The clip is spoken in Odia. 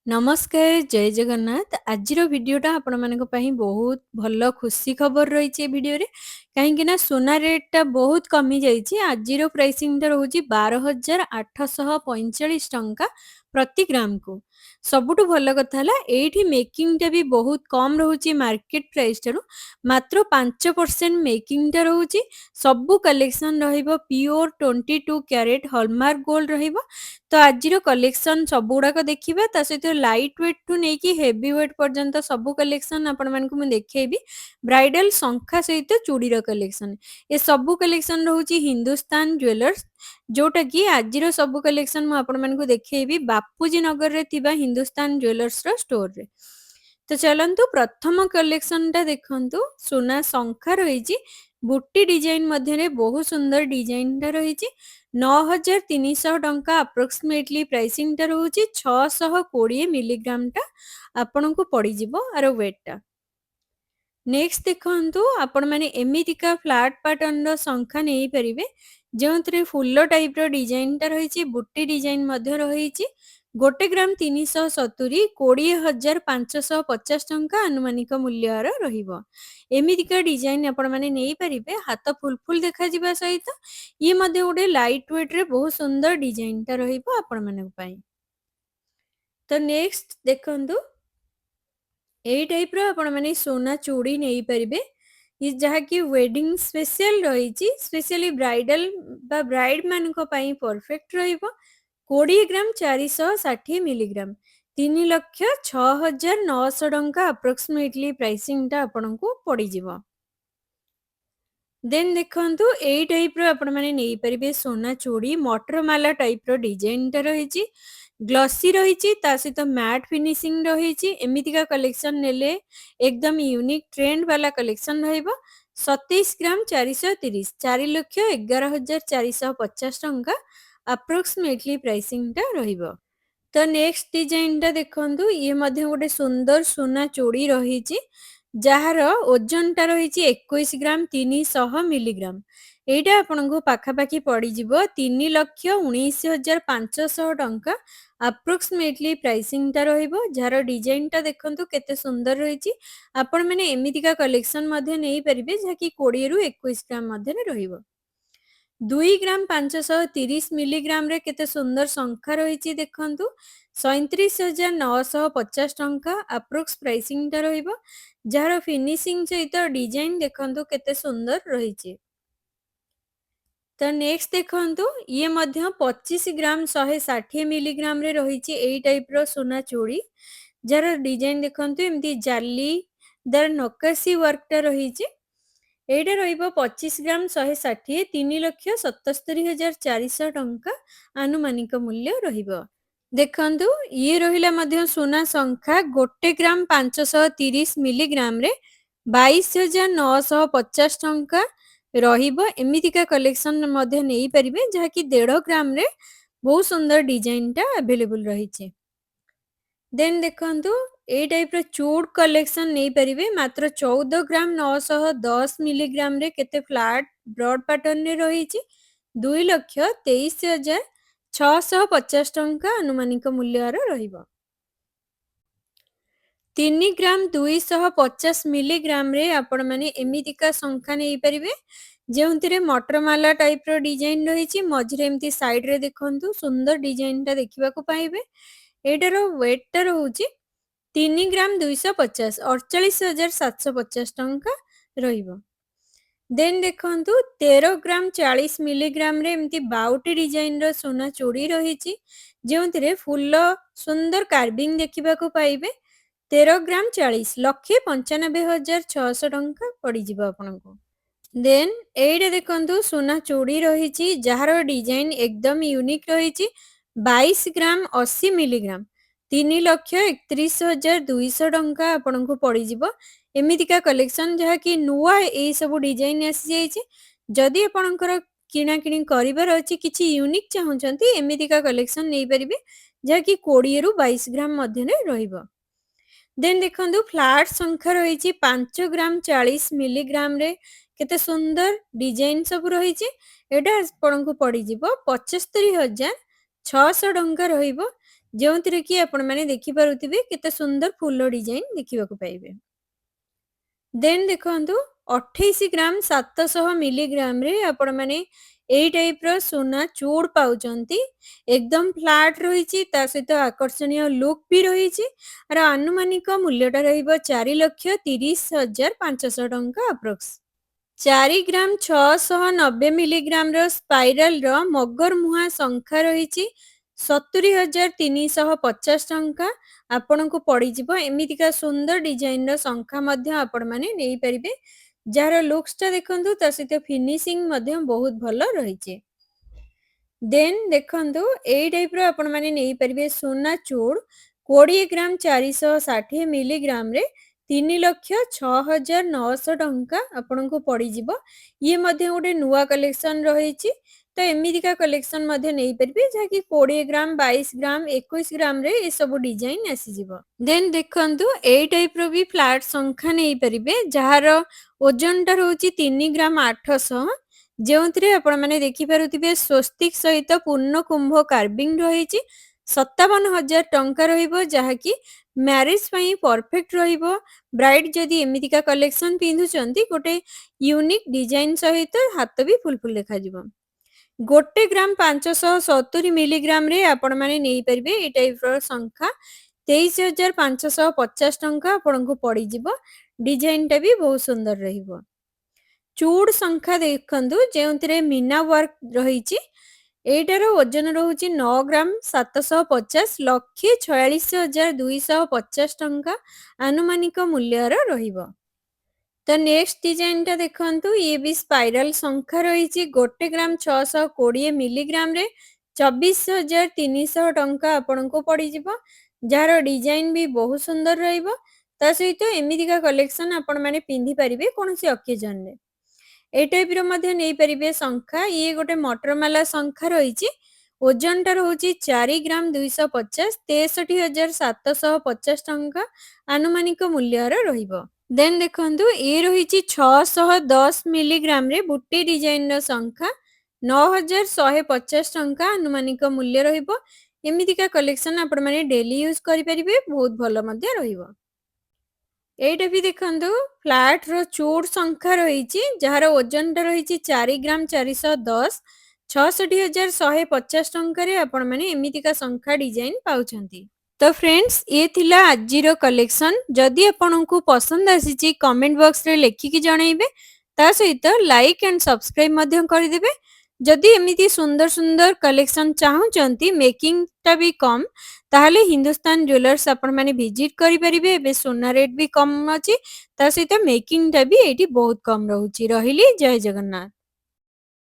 ନମସ୍କାର, ଜୟ ଜଗନ୍ନାଥ। ଆଜିର ଭିଡିଓଟା ଆପଣମାନଙ୍କ ପାଇଁ ବହୁତ ଭଲ ଖୁସି ଖବର ରହିଛି ଏ ଭିଡିଓରେ। କାହିଁକି ନା ସୁନା ରେଟ୍‌ଟା ବହୁତ କମିଯାଇଛି। ଆଜିର ପ୍ରାଇସିଂଟା ରହୁଛି 12,845 ଟଙ୍କା ପ୍ରତି ଗ୍ରାମକୁ। ସବୁଠୁ ଭଲ କଥା ହେଲା ଏଇଠି ମେକିଂଟା ବି ବହୁତ କମ୍ ରହୁଛି ମାର୍କେଟ ପ୍ରାଇସ୍ ଠାରୁ। ମାତ୍ର 5% ମେକିଂଟା ରହୁଛି। ସବୁ କଲେକ୍ସନ ରହିବ ପିଓର 22 କ୍ୟାରେଟ ହଲମାର୍କ ଗୋଲ୍ଡ ରହିବ। ତ ଆଜିର କଲେକ୍ସନ ସବୁଗୁଡାକ ଦେଖିବା, ତା ସହିତ ଲାଇଟ୍ ୱେଟ୍ ଠୁ ନେଇକି ହେଭି ୱେଟ୍ ପର୍ଯ୍ୟନ୍ତ ସବୁ କଲେକ୍ସନ ଆପଣମାନଙ୍କୁ ମୁଁ ଦେଖେଇବି। ବ୍ରାଇଡାଲ ଶଙ୍ଖା ସହିତ ଚୁଡ଼ିର କଲେକ୍ସନ, ଏ ସବୁ କଲେକ୍ସନ ରହୁଛି ହିନ୍ଦୁସ୍ତାନ ଜୁଏଲର୍ସ, ଯୋଉଟା କି ଆଜିର ସବୁ କଲେକ୍ସନ ମୁଁ ଆପଣମାନଙ୍କୁ ଦେଖେଇବି ବାପୁଜୀ ନଗରରେ ଥିବା ହିନ୍ଦୁସ୍ତାନ ଜୁଏଲର୍ସର ଷ୍ଟୋରରେ। ତ ଚାଲନ୍ତୁ ପ୍ରଥମ କଲେକ୍ସନଟା ଦେଖନ୍ତୁ। ସୁନା ଶଙ୍ଖା ରହିଛି, ବୁଟି ଡିଜାଇନ ମଧ୍ୟରେ ବହୁତ ସୁନ୍ଦର ଡିଜାଇନଟା ରହିଛି। 9,300 ଟଙ୍କା ଆପ୍ରୋକ୍ସିମେଟଲି ପ୍ରାଇସିଂଟା ରହୁଛି। 620 ମିଲିଗ୍ରାମଟା ଆପଣଙ୍କୁ ପଡ଼ିଯିବ ଆର ୱେଟ୍‌ଟା। ନେକ୍ସଟ ଦେଖନ୍ତୁ, ଆପଣମାନେ ଏମିତିକା ଫ୍ଲାଟ୍ ପାଟର୍ନର ଶଙ୍ଖା ନେଇପାରିବେ ଯେଉଁଥିରେ ଫୁଲ ଟାଇପ୍‌ର ଡିଜାଇନଟା ରହିଛି, ବୁଟି ଡିଜାଇନ ମଧ୍ୟ ରହିଛି। 1 ଗ୍ରାମ 370, 20,550 ଟଙ୍କା ଆନୁମାନିକ ମୂଲ୍ୟର ରହିବ। ଏମିତିକା ଡିଜାଇନ ଆପଣମାନେ ନେଇପାରିବେ, ହାତ ଫୁଲ ଫୁଲ ଦେଖାଯିବା ସହିତ ଇଏ ମଧ୍ୟ ଗୋଟେ ଲାଇଟ୍ ୱେଟ୍‌ରେ ବହୁତ ସୁନ୍ଦର ଡିଜାଇନଟା ରହିବ ଆପଣମାନଙ୍କ ପାଇଁ। ତ ନେକ୍ସଟ ଦେଖନ୍ତୁ, ଏଇ ଟାଇପ୍‌ର ଆପଣମାନେ ସୁନା ଚୁଡ଼ି ନେଇପାରିବେ, ଯାହାକି ୱେଡିଂ ସ୍ପେଶିଆଲ ରହିଛି। ସ୍ପେଶିଆଲି ବ୍ରାଇଡାଲ ବା ବ୍ରାଇଡ୍‌ମାନଙ୍କ ପାଇଁ ପରଫେକ୍ଟ ରହିବ। 20 ଗ୍ରାମ 460 ମିଲିଗ୍ରାମ, 3,06,900 ଟଙ୍କା ଆପ୍ରୋକ୍ସିମେଟଲି ପ୍ରାଇସିଂଟା ଆପଣଙ୍କୁ ପଡ଼ିଯିବ। ଦେନ୍ ଦେଖନ୍ତୁ, ଏଇ ଟାଇପ୍‌ର ଆପଣମାନେ ନେଇପାରିବେ ସୁନା ଚୁଡ଼ି, ମଟରମାଲା ଟାଇପ୍‌ର ଡିଜାଇନଟା ରହିଛି, ଗ୍ଲସି ରହିଛି, ତା ସହିତ ମ୍ୟାଟ୍ ଫିନିସିଂ ରହିଛି। ଏମିତିକା କଲେକ୍ସନ ନେଲେ ଏକଦମ ୟୁନିକ୍ ଟ୍ରେଣ୍ଡ ବାଲା କଲେକ୍ସନ ରହିବ। 27 ଗ୍ରାମ 430, 4,11,450 ଟଙ୍କା ଆପ୍ରୋକ୍ସିମେଟଲି ପ୍ରାଇସିଂଟା ରହିବ। ତ ନେକ୍ସଟ ଡିଜାଇନଟା ଦେଖନ୍ତୁ, ଇଏ ମଧ୍ୟ ଗୋଟେ ସୁନ୍ଦର ସୁନା ଚୁଡ଼ି ରହିଛି, ଯାହାର ଓଜନଟା ରହିଛି 21 ଗ୍ରାମ 300 ମିଲିଗ୍ରାମ। ଏଇଟା ଆପଣଙ୍କୁ ପାଖାପାଖି ପଡ଼ିଯିବ 3,19,500 ଟଙ୍କା ଆପ୍ରୋକ୍ସିମେଟଲି ପ୍ରାଇସିଂଟା ରହିବ। ଯାହାର ଡିଜାଇନଟା ଦେଖନ୍ତୁ କେତେ ସୁନ୍ଦର ରହିଛି। ଆପଣମାନେ ଏମିତିକା କଲେକ୍ସନ ମଧ୍ୟ ନେଇପାରିବେ, ଯାହାକି 20ରୁ 21 ଗ୍ରାମ ମଧ୍ୟରେ ରହିବ। 2 ଗ୍ରାମ 530 ମିଲିଗ୍ରାମରେ କେତେ ସୁନ୍ଦର ଶଙ୍ଖା ରହିଛି ଦେଖନ୍ତୁ। 37,950 ଟଙ୍କା ଆପ୍ରୋକ୍ସ ପ୍ରାଇସିଂଟା ରହିବ। ଯାହାର ଫିନିସିଂ ସହିତ ଡିଜାଇନ ଦେଖନ୍ତୁ କେତେ ସୁନ୍ଦର ରହିଛି। ତ ନେକ୍ସଟ ଦେଖନ୍ତୁ, ଇଏ ମଧ୍ୟ 25 ଗ୍ରାମ 160 ମିଲିଗ୍ରାମରେ ରହିଛି ଏଇ ଟାଇପ୍‌ର ସୁନା ଚୁଡ଼ି, ଯାହାର ଡିଜାଇନ ଦେଖନ୍ତୁ ଏମିତି ଜାଲିଦାର ନକାଶୀ ୱାର୍କଟା ରହିଛି। ଏଇଟା ରହିବ 25 ଗ୍ରାମ 160, 3,77,400 ଟଙ୍କା ଆନୁମାନିକ ମୂଲ୍ୟ ରହିବ। ଦେଖନ୍ତୁ, ଇଏ ରହିଲା ମଧ୍ୟ ସୁନା ଶଙ୍ଖା, 1 ଗ୍ରାମ 530 ମିଲିଗ୍ରାମରେ 22,950 ଟଙ୍କା ରହିବ। ଏମିତିକା କଲେକ୍ସନ ମଧ୍ୟ ନେଇପାରିବେ, ଯାହାକି 1.5 ଗ୍ରାମରେ ବହୁତ ସୁନ୍ଦର ଡିଜାଇନଟା ଆଭେଲେବୁଲ ରହିଛି। ଦେନ୍ ଦେଖନ୍ତୁ, ଏଇ ଟାଇପ୍‌ର ଚୁଡ୍ କଲେକ୍ସନ ନେଇପାରିବେ, ମାତ୍ର 14 ଗ୍ରାମ 910 ମିଲିଗ୍ରାମରେ କେତେ ଫ୍ଲାଟ୍ ବ୍ରଡ୍ ପାଟର୍ନରେ ରହିଛି। 2,23,650 ଟଙ୍କା ଆନୁମାନିକ ମୂଲ୍ୟର ରହିବ। 3 ଗ୍ରାମ 250 ମିଲିଗ୍ରାମରେ ଆପଣମାନେ ଏମିତିକା ଶଙ୍ଖା ନେଇପାରିବେ, ଯେଉଁଥିରେ ମଟରମାଲା ଟାଇପ୍‌ର ଡିଜାଇନ ରହିଛି। ମଝିରେ ଏମିତି ସାଇଡ୍‌ରେ ଦେଖନ୍ତୁ ସୁନ୍ଦର ଡିଜାଇନଟା ଦେଖିବାକୁ ପାଇବେ। ଏଇଟାର ୱେଟ୍‌ଟା ରହୁଛି 3 ଗ୍ରାମ 250, 48,750 ଟଙ୍କା ରହିବ। ଦେନ୍ ଦେଖନ୍ତୁ, 13 ଗ୍ରାମ 40 ମିଲିଗ୍ରାମରେ ଏମିତି ବାଉଟି ଡିଜାଇନର ସୁନା ଚୁଡ଼ି ରହିଛି, ଯେଉଁଥିରେ ଫୁଲ ସୁନ୍ଦର କାର୍ଭିଂ ଦେଖିବାକୁ ପାଇବେ। 13 ଗ୍ରାମ 40, 1,95,600 ଟଙ୍କା ପଡ଼ିଯିବ ଆପଣଙ୍କୁ। ଦେନ୍ ଏଇଟା ଦେଖନ୍ତୁ, ସୁନା ଚୁଡ଼ି ରହିଛି, ଯାହାର ଡିଜାଇନ ଏକଦମ ୟୁନିକ୍ ରହିଛି। 22 ଗ୍ରାମ 80 ମିଲିଗ୍ରାମ, 3,31,200 ଟଙ୍କା ଆପଣଙ୍କୁ ପଡ଼ିଯିବ। ଏମିତିକା କଲେକ୍ସନ, ଯାହାକି ନୂଆ ଏଇସବୁ ଡିଜାଇନ ଆସିଯାଇଛି। ଯଦି ଆପଣଙ୍କର କିଣାକିଣି କରିବାର ଅଛି, କିଛି ୟୁନିକ୍ ଚାହୁଁଛନ୍ତି, ଏମିତିକା କଲେକ୍ସନ ନେଇପାରିବେ, ଯାହାକି 20ରୁ 22 ଗ୍ରାମ ମଧ୍ୟରେ ରହିବ। ଦେନ୍ ଦେଖନ୍ତୁ, ଫ୍ଲାଟ୍ ଶଙ୍ଖା ରହିଛି 5 ଗ୍ରାମ 40 ମିଲିଗ୍ରାମରେ, କେତେ ସୁନ୍ଦର ଡିଜାଇନ ସବୁ ରହିଛି। ଏଇଟା ଆପଣଙ୍କୁ ପଡ଼ିଯିବ 75,600 ଟଙ୍କା ରହିବ। ଯେଉଁଥିରେ କି ଆପଣମାନେ ଦେଖିପାରୁଥିବେ କେତେ ସୁନ୍ଦର ଫୁଲ ଡିଜାଇନ ଦେଖିବାକୁ ପାଇବେ। ଦେନ୍ ଦେଖନ୍ତୁ 28 ଗ୍ରାମ 700 ମିଲିଗ୍ରାମରେ ଆପଣମାନେ ଏଇ ଟାଇପ୍ର ସୁନା ଚୁଡ୍ ପାଉଛନ୍ତି। ଏକଦମ ଫ୍ଲାଟ୍ ରହିଛି, ତା ସହିତ ଆକର୍ଷଣୀୟ ଲୁକ୍ ବି ରହିଛି। ଆର ଆନୁମାନିକ ମୂଲ୍ୟଟା ରହିବ 4,30,500 ଟଙ୍କା ଆପ୍ରୋକ୍ସ। 4 ଗ୍ରାମ 690 ମିଲିଗ୍ରାମର ସ୍ପାଇରାଲର ମଗର ମୁହାଁ ଶଙ୍ଖା ରହିଛି 70,350 ଟଙ୍କା ଆପଣଙ୍କୁ ପଡ଼ିଯିବ। ଏମିତିକା ସୁନ୍ଦର ଡିଜାଇନର ଶଙ୍ଖା ମଧ୍ୟ ଆପଣମାନେ ନେଇପାରିବେ, ଯାହାର ଲୁକ୍ସଟା ଦେଖନ୍ତୁ, ତା ସହିତ ଫିନିସିଂ ମଧ୍ୟ ବହୁତ ଭଲ ରହିଛି। ଦେନ୍ ଦେଖନ୍ତୁ ଏଇ ଟାଇପ୍ର ଆପଣମାନେ ନେଇପାରିବେ ସୁନା ଚୁଡ୍ 20 ଗ୍ରାମ 460 ମିଲିଗ୍ରାମରେ 3,06,900 ଟଙ୍କା ଆପଣଙ୍କୁ ପଡ଼ିଯିବ। ଇଏ ମଧ୍ୟ ଗୋଟେ ନୂଆ କଲେକ୍ସନ ରହିଛି, ତ ଏମିତିକା କଲେକ୍ସନ ମଧ୍ୟ ନେଇପାରିବେ, ଯାହାକି 20 ଗ୍ରାମ 22 ଗ୍ରାମ 21 ଗ୍ରାମରେ ଏସବୁ ଡିଜାଇନ ଆସିଯିବ। ଦେନ୍ ଦେଖନ୍ତୁ ଏଇ ଟାଇପ୍ର ବି ଫ୍ଲାଟ୍ ଶଙ୍ଖା ନେଇପାରିବେ, ଯାହାର ଓଜନଟା ରହୁଛି 3 ଗ୍ରାମ 800, ଯେଉଁଥିରେ ଆପଣମାନେ ଦେଖିପାରୁଥିବେ ସ୍ୱସ୍ତିକ ସହିତ ପୂର୍ଣ୍ଣ କୁମ୍ଭ କାର୍ଭିଂ ରହିଛି। 57,000 ଟଙ୍କା ରହିବ, ଯାହାକି ମ୍ୟାରେଜ ପାଇଁ ପରଫେକ୍ଟ ରହିବ। ବ୍ରାଇଡ୍ ଯଦି ଏମିତିକା କଲେକ୍ସନ ପିନ୍ଧୁଛନ୍ତି, ଗୋଟେ ୟୁନିକ୍ ଡିଜାଇନ ସହିତ ହାତ ବି ଫୁଲ ଦେଖାଯିବ। 1 ଗ୍ରାମ 570 ମିଲିଗ୍ରାମରେ ଆପଣମାନେ ନେଇପାରିବେ ଏଇ ଟାଇପ୍ର ଶଙ୍ଖା 23,550 ଟଙ୍କା ଆପଣଙ୍କୁ ପଡ଼ିଯିବ। ଡିଜାଇନଟା ବି ବହୁତ ସୁନ୍ଦର ରହିବ। ଚୁଡ୍ ଶଙ୍ଖା ଦେଖନ୍ତୁ, ଯେଉଁଥିରେ ମିନା ୱାର୍କ ରହିଛି। ଏଇଟାର ଓଜନ ରହୁଛି 9 ଗ୍ରାମ 750, 1,46,250 ଟଙ୍କା ଆନୁମାନିକ ମୂଲ୍ୟର ରହିବ। ତ ନେକ୍ସଟ ଡିଜାଇନଟା ଦେଖନ୍ତୁ, ଇଏ ବି ସ୍ପାଇରାଲ ଶଙ୍ଖା ରହିଛି 1 ଗ୍ରାମ 620 ମିଲିଗ୍ରାମରେ 24,300 ଟଙ୍କା ଆପଣଙ୍କୁ ପଡ଼ିଯିବ, ଯାହାର ଡିଜାଇନ ବି ବହୁତ ସୁନ୍ଦର ରହିବ। ତା ସହିତ ଏମିତିକା କଲେକ୍ସନ ଆପଣମାନେ ପିନ୍ଧିପାରିବେ କୌଣସି ଅକେଜନରେ। ଏଇ ଟାଇପ୍ର ମଧ୍ୟ ନେଇପାରିବେ ଶଙ୍ଖା। ଇଏ ଗୋଟେ ମଟରମାଲା ଶଙ୍ଖା ରହିଛି, ଓଜନଟା ରହୁଛି 4 ଗ୍ରାମ 250, 63,750 ଟଙ୍କା ଆନୁମାନିକ ମୂଲ୍ୟର ରହିବ। ଦେନ୍ ଦେଖନ୍ତୁ ଇଏ ରହିଛି 610 ମିଲିଗ୍ରାମରେ ବୁଟି ଡିଜାଇନର ଶଙ୍ଖା 9,150 ଟଙ୍କା ଆନୁମାନିକ ମୂଲ୍ୟ ରହିବ। ଏମିତିକା କଲେକ୍ସନ ଆପଣମାନେ ଡେଲି ୟୁଜ୍ କରିପାରିବେ, ବହୁତ ଭଲ ମଧ୍ୟ ରହିବ। ଏଇଟା ବି ଦେଖନ୍ତୁ ଫ୍ଲାଟ୍ର ଚୁଡ୍ ଶଙ୍ଖା ରହିଛି, ଯାହାର ଓଜନଟା ରହିଛି 4 ଗ୍ରାମ 410, 66,150 ଟଙ୍କାରେ ଆପଣମାନେ ଏମିତିକା ଶଙ୍ଖା ଡିଜାଇନ ପାଉଛନ୍ତି। ତ ଫ୍ରେଣ୍ଡସ୍, ଇଏ ଥିଲା ଆଜିର କଲେକ୍ସନ। ଯଦି ଆପଣଙ୍କୁ ପସନ୍ଦ ଆସିଛି କମେଣ୍ଟ ବକ୍ସରେ ଲେଖିକି ଜଣାଇବେ, ତା ସହିତ ଲାଇକ୍ ଆଣ୍ଡ ସବସ୍କ୍ରାଇବ୍ ମଧ୍ୟ କରିଦେବେ। ଯଦି ଏମିତି ସୁନ୍ଦର ସୁନ୍ଦର କଲେକ୍ସନ ଚାହୁଁଛନ୍ତି, ମେକିଂଟା ବି କମ୍, ତାହେଲେ ହିନ୍ଦୁସ୍ତାନ ଜୁଏଲର୍ସ ଆପଣମାନେ ଭିଜିଟ୍ କରିପାରିବେ। ଏବେ ସୁନା ରେଟ୍ ବି କମ୍ ଅଛି, ତା ସହିତ ମେକିଂଟା ବି ଏଇଠି ବହୁତ କମ୍ ରହୁଛି। ରହିଲି, ଜୟ ଜଗନ୍ନାଥ।